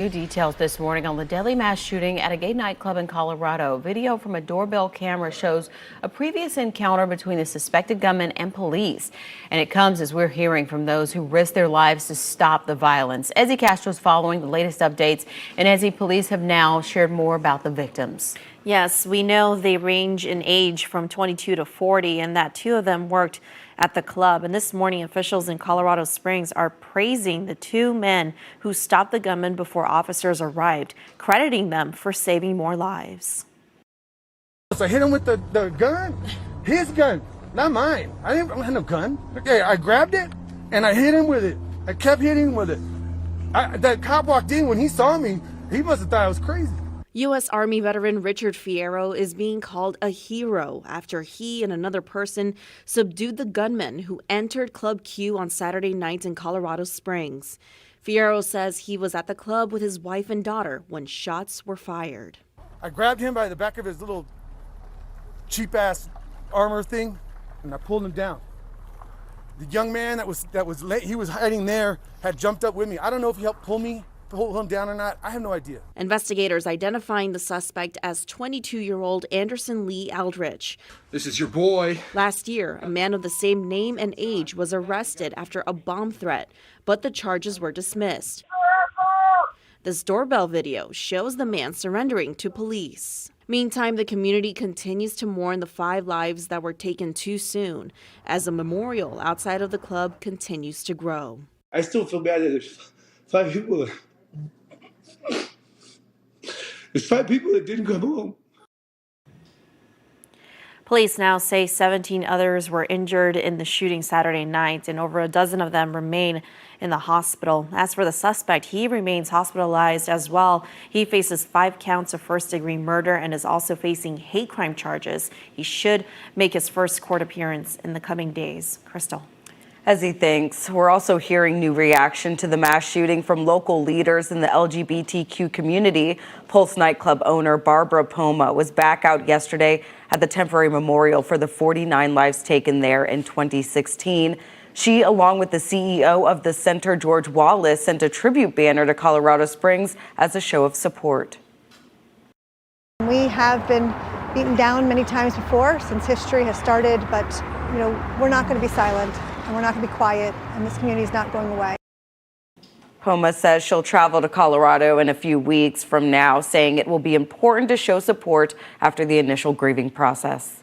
New details this morning on the deadly mass shooting at a gay nightclub in Colorado. Video from a doorbell camera shows a previous encounter between the suspected gunman and police. And it comes as we're hearing from those who risked their lives to stop the violence. Ezzy Castro's following the latest updates, and Ezzy, police have now shared more about the victims. Yes, we know they range in age from 22 to 40 and that two of them worked at the club. And this morning, officials in Colorado Springs are praising the two men who stopped the gunman before officers arrived, crediting them for saving more lives. So I hit him with the gun, his gun, not mine. I don't have no gun. Okay, I grabbed it and I hit him with it. I kept hitting him with it. That cop walked in. When he saw me, he must have thought I was crazy. U.S. Army veteran Richard Fierro is being called a hero after he and another person subdued the gunman who entered Club Q on Saturday night in Colorado Springs. Fierro says he was at the club with his wife and daughter when shots were fired. I grabbed him by the back of his little cheap-ass armor thing, and I pulled him down. The young man that was late, he was hiding there, had jumped up with me. I don't know if he helped pull him down or not. I have no idea. Investigators identifying the suspect as 22-year-old Anderson Lee Aldrich. This is your boy. Last year, a man of the same name and age was arrested after a bomb threat, but the charges were dismissed. This doorbell video shows the man surrendering to police. Meantime, the community continues to mourn the 5 lives that were taken too soon as a memorial outside of the club continues to grow. I still feel bad that there's 5 people. There's 5 people that didn't come home. Police now say 17 others were injured in the shooting Saturday night, and over a dozen of them remain in the hospital. As for the suspect, he remains hospitalized as well. He faces 5 counts of first-degree murder and is also facing hate crime charges. He should make his first court appearance in the coming days. Crystal. Ezzy, thanks. We're also hearing new reaction to the mass shooting from local leaders in the LGBTQ community. Pulse nightclub owner Barbara Poma was back out yesterday at the temporary memorial for the 49 lives taken there in 2016. She, along with the CEO of the center, George Wallace, sent a tribute banner to Colorado Springs as a show of support. We have been beaten down many times before since history has started, but we're not going to be silent. And we're not going to be quiet, and this community is not going away. Poma says she'll travel to Colorado in a few weeks from now, saying it will be important to show support after the initial grieving process.